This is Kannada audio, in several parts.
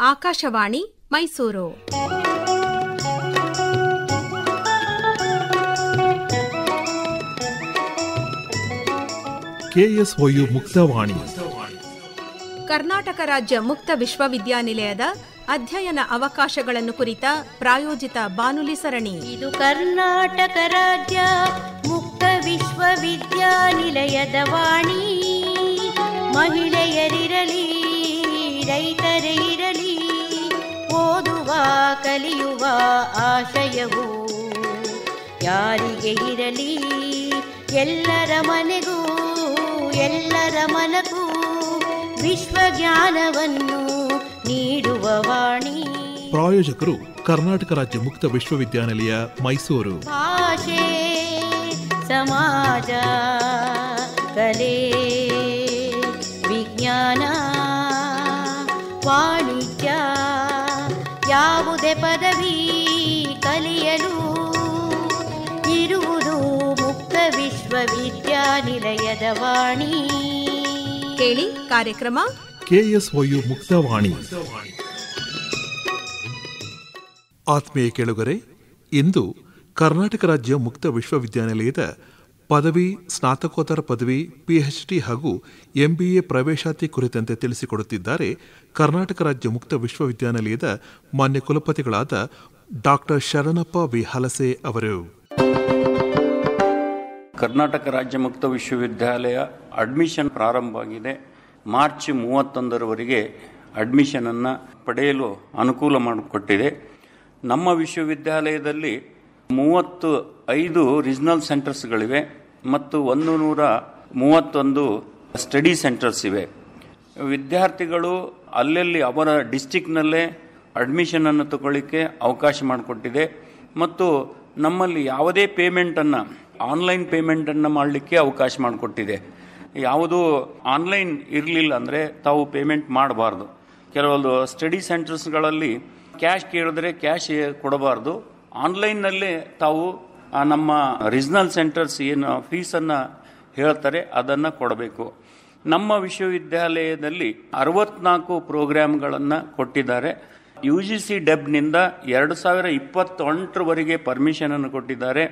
ಆಕಾಶವಾಣಿ ಮೈಸೂರು. ಕೆಎಸ್ಒಯು ಮುಕ್ತವಾಣಿ. ಕರ್ನಾಟಕ ರಾಜ್ಯ ಮುಕ್ತ ವಿಶ್ವವಿದ್ಯಾನಿಲಯದ ಅಧ್ಯಯನ ಅವಕಾಶಗಳನ್ನು ಕುರಿತ ಪ್ರಾಯೋಜಿತ ಬಾನುಲಿ ಸರಣಿ. ಇದು ಕರ್ನಾಟಕ ರಾಜ್ಯ ಮುಕ್ತ ವಿಶ್ವವಿದ್ಯಾನಿಲಯದ ವಾಣಿ. ಮಹಿಳೆಯರಿರಲಿ, ರೈತರೇ ಇರಲಿ, ಓದುವ ಕಲಿಯುವ ಆಶಯವು ಯಾರಿಗೆ ಇರಲಿ, ಎಲ್ಲರ ಮನೆಗೂ ಎಲ್ಲರ ಮನಗೂ ವಿಶ್ವಜ್ಞಾನವನ್ನು ನೀಡುವ ವಾಣಿ. ಪ್ರಾಯೋಜಕರು ಕರ್ನಾಟಕ ರಾಜ್ಯ ಮುಕ್ತ ವಿಶ್ವವಿದ್ಯಾನಿಲಯ ಮೈಸೂರು. ಭಾಷೆ, ಸಮಾಜ, ಕಲೆ, ವಿಜ್ಞಾನ, ವಾಣಿಜ್ಯ, ಯಾವುದೇ ಪದವಿ ಕಲಿಯಲು ಇರುವುದು ಮುಕ್ತ ವಿಶ್ವವಿದ್ಯಾನಿಲಯದ ವಾಣಿ. ಕೇಳಿ ಕಾರ್ಯಕ್ರಮ ಕೆಎಸ್ಒಯು ಮುಕ್ತವಾಣಿ. ಆತ್ಮೀಯ ಕೇಳುಗರೆ, ಇಂದು ಕರ್ನಾಟಕ ರಾಜ್ಯ ಮುಕ್ತ ವಿಶ್ವವಿದ್ಯಾನಿಲಯದ ಪದವಿ, ಸ್ನಾತಕೋತ್ತರ ಪದವಿ, ಪಿಎಚ್ಡಿ ಹಾಗೂ ಎಂಬಿಎ ಪ್ರವೇಶಾತಿ ಕುರಿತಂತೆ ತಿಳಿಸಿಕೊಡುತ್ತಿದ್ದಾರೆ ಕರ್ನಾಟಕ ರಾಜ್ಯ ಮುಕ್ತ ವಿಶ್ವವಿದ್ಯಾನಿಲಯದ ಮಾನ್ಯ ಕುಲಪತಿಗಳಾದ ಡಾಕ್ಟರ್ ಶರಣಪ್ಪ ವಿ ಹಲಸೆ ಅವರು. ಕರ್ನಾಟಕ ರಾಜ್ಯ ಮುಕ್ತ ವಿಶ್ವವಿದ್ಯಾಲಯ ಅಡ್ಮಿಷನ್ ಪ್ರಾರಂಭವಾಗಿದೆ. ಮಾರ್ಚ್ 31ರವರೆಗೆ ಅಡ್ಮಿಷನನ್ನು ಪಡೆಯಲು ಅನುಕೂಲ ಮಾಡಿಕೊಟ್ಟಿದೆ. ನಮ್ಮ ವಿಶ್ವವಿದ್ಯಾಲಯದಲ್ಲಿ 35 ರೀಜನಲ್ ಸೆಂಟರ್ಸ್ಗಳಿವೆ ಮತ್ತು 131 ಸ್ಟಡಿ ಸೆಂಟರ್ಸ್ ಇವೆ. ವಿದ್ಯಾರ್ಥಿಗಳು ಅಲ್ಲಲ್ಲಿ ಅವರ ಡಿಸ್ಟಿಕ್ನಲ್ಲೇ ಅಡ್ಮಿಷನನ್ನು ತಗೊಳ್ಳಿಕ್ಕೆ ಅವಕಾಶ ಮಾಡಿಕೊಟ್ಟಿದೆ ಮತ್ತು ನಮ್ಮಲ್ಲಿ ಯಾವುದೇ ಪೇಮೆಂಟನ್ನು, ಆನ್ಲೈನ್ ಪೇಮೆಂಟನ್ನು ಮಾಡಲಿಕ್ಕೆ ಅವಕಾಶ ಮಾಡಿಕೊಟ್ಟಿದೆ. ಯಾವುದು ಆನ್ಲೈನ್ ಇರಲಿಲ್ಲ ಅಂದರೆ ತಾವು ಪೇಮೆಂಟ್ ಮಾಡಬಾರ್ದು. ಕೆಲವೊಂದು ಸ್ಟಡಿ ಸೆಂಟರ್ಸ್ಗಳಲ್ಲಿ ಕ್ಯಾಶ್ ಕೇಳಿದ್ರೆ ಕ್ಯಾಶ್ ಕೊಡಬಾರ್ದು, ಆನ್ಲೈನ್ನಲ್ಲೇ ತಾವು ನಮ್ಮ ರೀಜನಲ್ ಸೆಂಟರ್ಸ್ ಏನು ಫೀಸನ್ನು ಹೇಳ್ತಾರೆ ಅದನ್ನು ಕೊಡಬೇಕು. ನಮ್ಮ ವಿಶ್ವವಿದ್ಯಾಲಯದಲ್ಲಿ 64 ಪ್ರೋಗ್ರಾಮ್ಗಳನ್ನು ಕೊಟ್ಟಿದ್ದಾರೆ. UGC ಡಬ್ನಿಂದ 2028ರವರೆಗೆ ಪರ್ಮಿಷನನ್ನು ಕೊಟ್ಟಿದ್ದಾರೆ.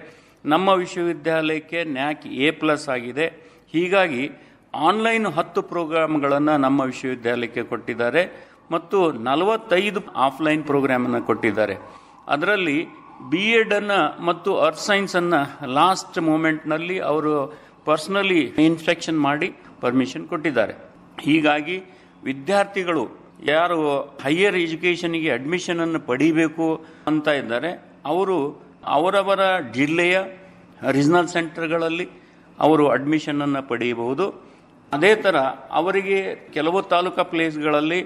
ನಮ್ಮ ವಿಶ್ವವಿದ್ಯಾಲಯಕ್ಕೆ ನ್ಯಾಕ್ A+ ಆಗಿದೆ. ಹೀಗಾಗಿ ಆನ್ಲೈನ್ 10 ಪ್ರೋಗ್ರಾಮ್ಗಳನ್ನು ನಮ್ಮ ವಿಶ್ವವಿದ್ಯಾಲಯಕ್ಕೆ ಕೊಟ್ಟಿದ್ದಾರೆ ಮತ್ತು 45 ಆಫ್ಲೈನ್ ಪ್ರೋಗ್ರಾಮನ್ನು ಕೊಟ್ಟಿದ್ದಾರೆ. ಅದರಲ್ಲಿ BEd ಮತ್ತು ಅರ್ತ್ ಸೈನ್ಸನ್ನು ಲಾಸ್ಟ್ ಮೂಮೆಂಟ್ನಲ್ಲಿ ಅವರು ಪರ್ಸನಲಿ ಇನ್ಸ್ಪೆಕ್ಷನ್ ಮಾಡಿ ಪರ್ಮಿಷನ್ ಕೊಟ್ಟಿದ್ದಾರೆ. ಹೀಗಾಗಿ ವಿದ್ಯಾರ್ಥಿಗಳು ಯಾರು ಹೈಯರ್ ಎಜುಕೇಷನ್ಗೆ ಅಡ್ಮಿಷನನ್ನು ಪಡೀಬೇಕು ಅಂತ ಇದ್ದಾರೆ ಅವರು ಅವರವರ ಜಿಲ್ಲೆಯ ರೀಜನಲ್ ಸೆಂಟರ್ಗಳಲ್ಲಿ ಅವರು ಅಡ್ಮಿಷನನ್ನು ಪಡೆಯಬಹುದು. ಅದೇ ಥರ ಅವರಿಗೆ ಕೆಲವು ತಾಲೂಕಾ ಪ್ಲೇಸ್ಗಳಲ್ಲಿ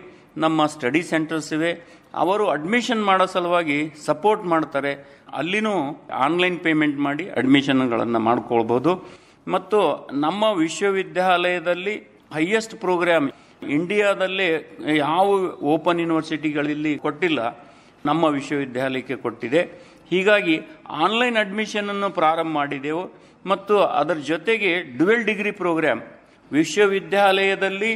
ನಮ್ಮ ಸ್ಟಡಿ ಸೆಂಟರ್ಸ್ ಇವೆ, ಅವರು ಅಡ್ಮಿಷನ್ ಮಾಡೋ ಸಲುವಾಗಿ ಸಪೋರ್ಟ್ ಮಾಡ್ತಾರೆ. ಅಲ್ಲಿನೂ ಆನ್ಲೈನ್ ಪೇಮೆಂಟ್ ಮಾಡಿ ಅಡ್ಮಿಷನ್ಗಳನ್ನು ಮಾಡ್ಕೊಳ್ಬೋದು. ಮತ್ತು ನಮ್ಮ ವಿಶ್ವವಿದ್ಯಾಲಯದಲ್ಲಿ ಹೈಯೆಸ್ಟ್ ಪ್ರೋಗ್ರಾಮ್ ಇಂಡಿಯಾದಲ್ಲೇ ಯಾವ ಓಪನ್ ಯೂನಿವರ್ಸಿಟಿಗಳಲ್ಲಿ ಕೊಟ್ಟಿಲ್ಲ, ನಮ್ಮ ವಿಶ್ವವಿದ್ಯಾಲಯಕ್ಕೆ ಕೊಟ್ಟಿದೆ. ಹೀಗಾಗಿ ಆನ್ಲೈನ್ ಅಡ್ಮಿಷನನ್ನು ಪ್ರಾರಂಭ ಮಾಡಿದೆವು ಮತ್ತು ಅದರ ಜೊತೆಗೆ ಡ್ಯುಯಲ್ ಡಿಗ್ರಿ ಪ್ರೋಗ್ರಾಮ್ ವಿಶ್ವವಿದ್ಯಾಲಯದಲ್ಲಿ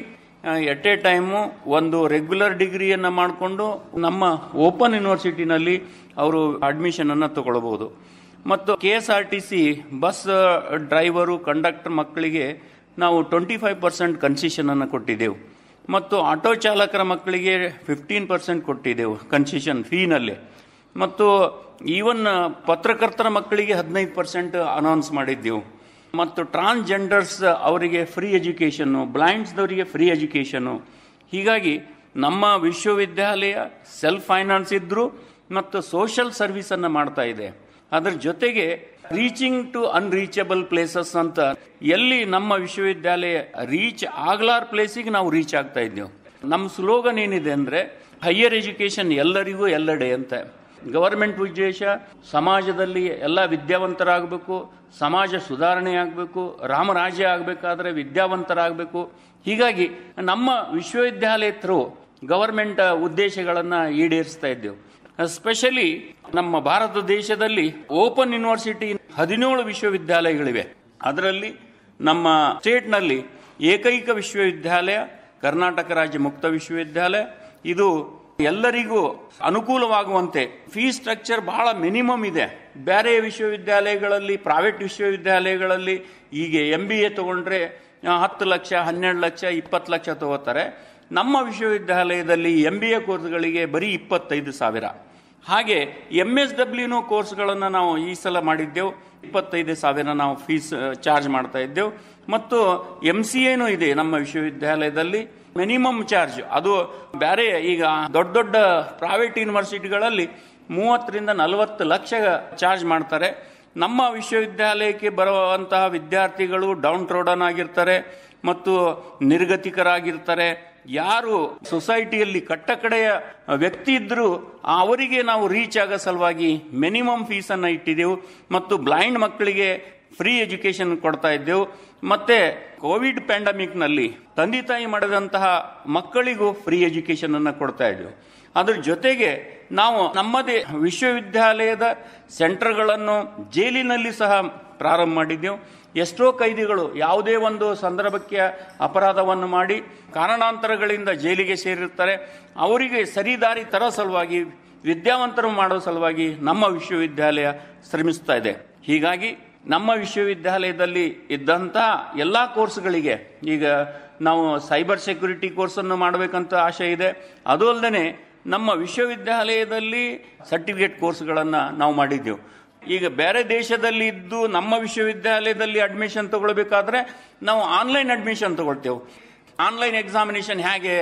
ಎಟ್ ಎ ಟೈಮು ಒಂದು ರೆಗ್ಯುಲರ್ ಡಿಗ್ರಿಯನ್ನು ಮಾಡಿಕೊಂಡು ನಮ್ಮ ಓಪನ್ ಯೂನಿವರ್ಸಿಟಿನಲ್ಲಿ ಅವರು ಅಡ್ಮಿಷನನ್ನು ತಗೊಳ್ಬೋದು. ಮತ್ತು KSRTC ಬಸ್ ಡ್ರೈವರು, ಕಂಡಕ್ಟರ್ ಮಕ್ಕಳಿಗೆ ನಾವು 25% ಕನ್ಸೆಷನನ್ನು ಕೊಟ್ಟಿದ್ದೆವು ಮತ್ತು ಆಟೋ ಚಾಲಕರ ಮಕ್ಕಳಿಗೆ 15% ಕೊಟ್ಟಿದ್ದೆವು ಕನ್ಸೆಷನ್ ಫೀನಲ್ಲೇ. ಮತ್ತು ಈವನ್ ಪತ್ರಕರ್ತರ ಮಕ್ಕಳಿಗೆ 15% ಅನೌನ್ಸ್ ಮಾಡಿದ್ದೆವು. ಮತ್ತು ಟ್ರಾನ್ಸ್ಜೆಂಡರ್ಸ್ ಅವರಿಗೆ ಫ್ರೀ ಎಜುಕೇಷನ್ನು, ಬ್ಲೈಂಡ್ಸ್ದವರಿಗೆ ಫ್ರೀ ಎಜುಕೇಷನ್ನು. ಹೀಗಾಗಿ ನಮ್ಮ ವಿಶ್ವವಿದ್ಯಾಲಯ ಸೆಲ್ಫ್ ಫೈನಾನ್ಸ್ ಇದ್ದರೂ ಮತ್ತು ಸೋಷಲ್ ಸರ್ವಿಸನ್ನು ಮಾಡ್ತಾ ಇದೆ. ಅದರ ಜೊತೆಗೆ ರೀಚಿಂಗ್ ಟು ಅನ್ರೀಚಬಲ್ ಪ್ಲೇಸಸ್ ಅಂತ, ಎಲ್ಲಿ ನಮ್ಮ ವಿಶ್ವವಿದ್ಯಾಲಯ ರೀಚ್ ಆಗ್ಲಾರ ಪ್ಲೇಸಿಗೆ ನಾವು ರೀಚ್ ಆಗ್ತಾ ಇದ್ದೇವೆ. ನಮ್ಮ ಸ್ಲೋಗನ್ ಏನಿದೆ ಅಂದರೆ ಹೈಯರ್ ಎಜುಕೇಷನ್ ಎಲ್ಲರಿಗೂ ಎಲ್ಲೆಡೆ ಅಂತ. ಗವರ್ಮೆಂಟ್ ಉದ್ದೇಶ ಸಮಾಜದಲ್ಲಿ ಎಲ್ಲ ವಿದ್ಯಾವಂತರಾಗಬೇಕು, ಸಮಾಜ ಸುಧಾರಣೆ ಆಗಬೇಕು, ರಾಮರಾಜ್ಯ ಆಗಬೇಕಾದ್ರೆ ವಿದ್ಯಾವಂತರಾಗಬೇಕು. ಹೀಗಾಗಿ ನಮ್ಮ ವಿಶ್ವವಿದ್ಯಾಲಯ ಥ್ರೂ ಗವರ್ಮೆಂಟ್ ಉದ್ದೇಶಗಳನ್ನು ಈಡೇರಿಸ್ತಾ ಇದ್ದೇವೆ. ಎಸ್ಪೆಷಲಿ ನಮ್ಮ ಭಾರತ ದೇಶದಲ್ಲಿ ಓಪನ್ ಯೂನಿವರ್ಸಿಟಿ 17 ವಿಶ್ವವಿದ್ಯಾಲಯಗಳಿವೆ. ಅದರಲ್ಲಿ ನಮ್ಮ ಸ್ಟೇಟ್ನಲ್ಲಿ ಏಕೈಕ ವಿಶ್ವವಿದ್ಯಾಲಯ ಕರ್ನಾಟಕ ರಾಜ್ಯ ಮುಕ್ತ ವಿಶ್ವವಿದ್ಯಾಲಯ. ಇದು ಎಲ್ಲರಿಗೂ ಅನುಕೂಲವಾಗುವಂತೆ ಫೀಸ್ ಸ್ಟ್ರಕ್ಚರ್ ಬಹಳ ಮಿನಿಮಮ್ ಇದೆ. ಬೇರೆ ವಿಶ್ವವಿದ್ಯಾಲಯಗಳಲ್ಲಿ, ಪ್ರೈವೇಟ್ ವಿಶ್ವವಿದ್ಯಾಲಯಗಳಲ್ಲಿ ಈಗ MBA ತಗೊಂಡ್ರೆ 10 ಲಕ್ಷ, 12 ಲಕ್ಷ, 20 ಲಕ್ಷ ತಗೋತಾರೆ. ನಮ್ಮ ವಿಶ್ವವಿದ್ಯಾಲಯದಲ್ಲಿ MBA ಕೋರ್ಸ್ಗಳಿಗೆ ಬರೀ 25,000. ಹಾಗೆ MSW ಕೋರ್ಸ್ಗಳನ್ನು ನಾವು ಈ ಸಲ ಮಾಡಿದ್ದೆವು. 25,000 ನಾವು ಫೀಸ್ ಚಾರ್ಜ್ ಮಾಡ್ತಾ ಇದ್ದೆವು. ಮತ್ತು MCAನೂ ಇದೆ ನಮ್ಮ ವಿಶ್ವವಿದ್ಯಾಲಯದಲ್ಲಿ. ಮಿನಿಮಮ್ ಚಾರ್ಜ್ ಅದು ಬೇರೆ ಈಗ ದೊಡ್ಡ ದೊಡ್ಡ ಪ್ರೈವೇಟ್ ಯೂನಿವರ್ಸಿಟಿಗಳಲ್ಲಿ 30 ರಿಂದ 40 ಲಕ್ಷ ಚಾರ್ಜ್ ಮಾಡ್ತಾರೆ. ನಮ್ಮ ವಿಶ್ವವಿದ್ಯಾಲಯಕ್ಕೆ ಬರುವಂತಹ ವಿದ್ಯಾರ್ಥಿಗಳು ಡೌನ್ ಟ್ರೋಡನ್ ಆಗಿರ್ತಾರೆ ಮತ್ತು ನಿರ್ಗತಿಕರಾಗಿರ್ತಾರೆ. ಯಾರು ಸೊಸೈಟಿಯಲ್ಲಿ ಕಟ್ಟಕಡೆಯ ವ್ಯಕ್ತಿ ಇದ್ದರೂ ಅವರಿಗೆ ನಾವು ರೀಚ್ ಆಗೋ ಸಲುವಾಗಿ ಮಿನಿಮಮ್ ಫೀಸನ್ನು ಇಟ್ಟಿದ್ದೆವು. ಮತ್ತು ಬ್ಲೈಂಡ್ ಮಕ್ಕಳಿಗೆ ಫ್ರೀ ಎಜುಕೇಶನ್ ಕೊಡ್ತಾ ಇದ್ದೆವು. ಮತ್ತೆ ಕೋವಿಡ್ ಪ್ಯಾಂಡಮಿಕ್ನಲ್ಲಿ ತಂದೆ ತಾಯಿ ಮಾಡಿದಂತಹ ಮಕ್ಕಳಿಗೂ ಫ್ರೀ ಎಜುಕೇಶನ್ ಅನ್ನು ಕೊಡ್ತಾ ಇದ್ದೆವು. ಅದ್ರ ಜೊತೆಗೆ ನಾವು ನಮ್ಮದೇ ವಿಶ್ವವಿದ್ಯಾಲಯದ ಸೆಂಟರ್ಗಳನ್ನು ಜೈಲಿನಲ್ಲಿ ಸಹ ಪ್ರಾರಂಭ ಮಾಡಿದ್ದೆವು. ಎಷ್ಟೋ ಕೈದಿಗಳು ಯಾವುದೇ ಒಂದು ಸಂದರ್ಭಕ್ಕೆ ಅಪರಾಧವನ್ನು ಮಾಡಿ ಕಾರಣಾಂತರಗಳಿಂದ ಜೈಲಿಗೆ ಸೇರಿರ್ತಾರೆ. ಅವರಿಗೆ ಸರಿದಾರಿ ತರೋ ಸಲುವಾಗಿ, ವಿದ್ಯಾವಂತರು ಮಾಡೋ ಸಲುವಾಗಿ ನಮ್ಮ ವಿಶ್ವವಿದ್ಯಾಲಯ ಶ್ರಮಿಸ್ತಾ ಇದೆ. ಹೀಗಾಗಿ ನಮ್ಮ ವಿಶ್ವವಿದ್ಯಾಲಯದಲ್ಲಿ ಇದ್ದಂತಹ ಎಲ್ಲ ಕೋರ್ಸ್ಗಳಿಗೆ ಈಗ ನಾವು ಸೈಬರ್ ಸೆಕ್ಯೂರಿಟಿ ಕೋರ್ಸನ್ನು ಮಾಡಬೇಕಂತ ಆಶೆ ಇದೆ. ಅದು ಅಲ್ಲದೆ ನಮ್ಮ ವಿಶ್ವವಿದ್ಯಾಲಯದಲ್ಲಿ ಸರ್ಟಿಫಿಕೇಟ್ ಕೋರ್ಸ್ಗಳನ್ನು ನಾವು ಮಾಡಿದ್ದೆವು. ಈಗ ಬೇರೆ ದೇಶದಲ್ಲಿ ಇದ್ದು ನಮ್ಮ ವಿಶ್ವವಿದ್ಯಾಲಯದಲ್ಲಿ ಅಡ್ಮಿಷನ್ ತಗೊಳ್ಬೇಕಾದ್ರೆ ನಾವು ಆನ್ಲೈನ್ ಅಡ್ಮಿಷನ್ ತಗೊಳ್ತೇವೆ. ಆನ್ಲೈನ್ ಎಕ್ಸಾಮಿನೇಷನ್ ಹೇಗೆ?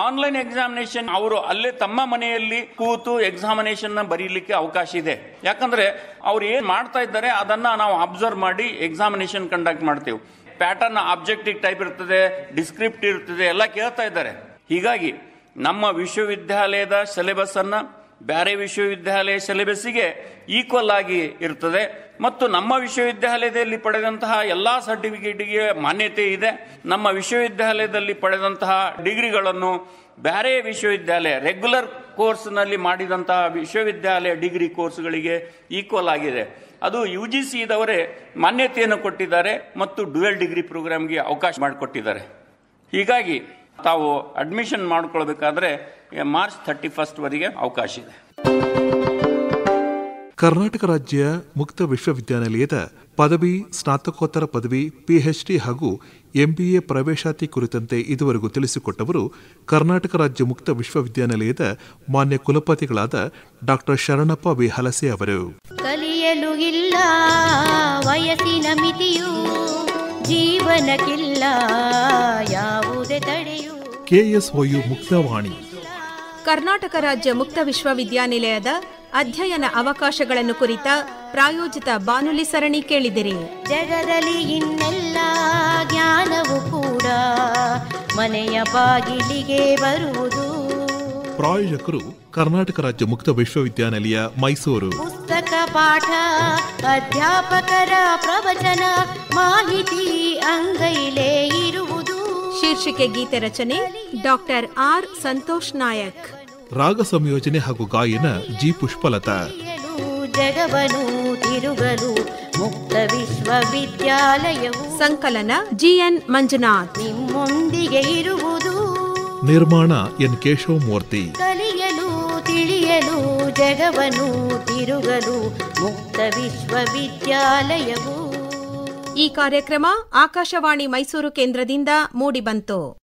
ಆನ್ಲೈನ್ ಎಕ್ಸಾಮಿನೇಷನ್ ಅವರು ಅಲ್ಲೇ ತಮ್ಮ ಮನೆಯಲ್ಲಿ ಕೂತು ಎಕ್ಸಾಮಿನೇಷನ್ ಬರೀಲಿಕ್ಕೆ ಅವಕಾಶ ಇದೆ. ಯಾಕಂದ್ರೆ ಅವ್ರು ಏನ್ ಮಾಡ್ತಾ ಇದ್ದಾರೆ ಅದನ್ನ ನಾವು ಅಬ್ಸರ್ವ್ ಮಾಡಿ ಎಕ್ಸಾಮಿನೇಷನ್ ಕಂಡಕ್ಟ್ ಮಾಡ್ತೇವೆ. ಪ್ಯಾಟರ್ನ್ ಆಬ್ಜೆಕ್ಟಿವ್ ಟೈಪ್ ಇರ್ತದೆ, ಡಿಸ್ಕ್ರಿಪ್ಟಿವ್ ಇರ್ತದೆ, ಎಲ್ಲ ಕೇಳ್ತಾ ಇದ್ದಾರೆ. ಹೀಗಾಗಿ ನಮ್ಮ ವಿಶ್ವವಿದ್ಯಾಲಯದ ಸಿಲೆಬಸ್ ಅನ್ನ ಬೇರೆ ವಿಶ್ವವಿದ್ಯಾಲಯ ಸಿಲೆಬಸ್ಸಿಗೆ ಈಕ್ವಲ್ ಆಗಿ ಇರ್ತದೆ. ಮತ್ತು ನಮ್ಮ ವಿಶ್ವವಿದ್ಯಾಲಯದಲ್ಲಿ ಪಡೆದಂತಹ ಎಲ್ಲ ಸರ್ಟಿಫಿಕೇಟ್ಗೆ ಮಾನ್ಯತೆ ಇದೆ. ನಮ್ಮ ವಿಶ್ವವಿದ್ಯಾಲಯದಲ್ಲಿ ಪಡೆದಂತಹ ಡಿಗ್ರಿಗಳನ್ನು ಬೇರೆ ವಿಶ್ವವಿದ್ಯಾಲಯ ರೆಗ್ಯುಲರ್ ಕೋರ್ಸ್ನಲ್ಲಿ ಮಾಡಿದಂತಹ ವಿಶ್ವವಿದ್ಯಾಲಯ ಡಿಗ್ರಿ ಕೋರ್ಸ್ಗಳಿಗೆ ಈಕ್ವಲ್ ಆಗಿದೆ. ಅದು UGC ದವರೇ ಮಾನ್ಯತೆಯನ್ನು ಕೊಟ್ಟಿದ್ದಾರೆ ಮತ್ತು ಡ್ಯುಯಲ್ ಡಿಗ್ರಿ ಪ್ರೋಗ್ರಾಮ್ಗೆ ಅವಕಾಶ ಮಾಡಿಕೊಟ್ಟಿದ್ದಾರೆ. ಹೀಗಾಗಿ ತಾವು ಅಡ್ಮಿಷನ್ ಮಾಡಿಕೊಳ್ಬೇಕಾದ್ರೆ ಮಾರ್ಚ್ 31 ವರೆಗೆ ಅವಕಾಶ ಇದೆ. ಕರ್ನಾಟಕ ರಾಜ್ಯ ಮುಕ್ತ ವಿಶ್ವವಿದ್ಯಾನಿಲಯದ ಪದವಿ, ಸ್ನಾತಕೋತ್ತರ ಪದವಿ, PhD ಹಾಗೂ MBA ಪ್ರವೇಶಾತಿ ಕುರಿತಂತೆ ಇದುವರೆಗೂ ತಿಳಿಸಿಕೊಟ್ಟವರು ಕರ್ನಾಟಕ ರಾಜ್ಯ ಮುಕ್ತ ವಿಶ್ವವಿದ್ಯಾನಿಲಯದ ಮಾನ್ಯ ಕುಲಪತಿಗಳಾದ ಡಾ ಶರಣಪ್ಪ ವಿ ಹಲಸೆ ಅವರು. ಕಲಿಯಲು ಇಲ್ಲ ವಯಸ್ಸಿನ ಮಿತಿಯು, ಜೀವನಕ್ಕಿಲ್ಲ ಯಾವುದೇ ತಡೆಯು. KSOU ಮುಕ್ತವಾಣಿ. ಕರ್ನಾಟಕ ರಾಜ್ಯ ಮುಕ್ತ ವಿಶ್ವವಿದ್ಯಾನಿಲಯದ ಅಧ್ಯಯನ ಅವಕಾಶಗಳನ್ನು ಕುರಿತ ಪ್ರಾಯೋಜಿತ ಬಾನುಲಿ ಸರಣಿ ಕೇಳಿದಿರಿ. ಜಗದಲ್ಲಿ ಇನ್ನೆಲ್ಲ ಜ್ಞಾನವು ಕೂಡ ಮನೆಯ ಬಾಗಿಲಿಗೆ ಬರುವುದು. ಪ್ರಾಯೋಜಕರು ಕರ್ನಾಟಕ ರಾಜ್ಯ ಮುಕ್ತ ವಿಶ್ವವಿದ್ಯಾನಿಲಯ, ಮೈಸೂರು. ಪುಸ್ತಕ ಪಾಠ, ಅಧ್ಯಾಪಕರ ಪ್ರವಚನ, ಮಾಹಿತಿ ಅಂಗೈಲೇ ಇರುವುದು. ಶೀರ್ಷಿಕೆ ಗೀತೆ ರಚನೆ ಡಾಕ್ಟರ್ R ಸಂತೋಷ್ ನಾಯಕ್. ರಾಗ ಸಂಯೋಜನೆ ಹಾಗೂ ಗಾಯನ G ಪುಷ್ಪಲತಾ. ಜಗವನು ತಿರುಗಲು ಮುಕ್ತ ವಿಶ್ವವಿದ್ಯಾಲಯವು. ಸಂಕಲನ GN ಮಂಜುನಾಥ್. ನಿಮ್ಮೊಂದಿಗೆ ಇರುವುದು. ನಿರ್ಮಾಣ N ಕೇಶವಮೂರ್ತಿ. ಕಲಿಯಲು ತಿಳಿಯಲು ಜಗವನು ತಿರುಗಲು ಮುಕ್ತ ವಿಶ್ವವಿದ್ಯಾಲಯವು. ಈ ಕಾರ್ಯಕ್ರಮ ಆಕಾಶವಾಣಿ ಮೈಸೂರು ಕೇಂದ್ರದಿಂದ ಮೂಡಿಬಂತು.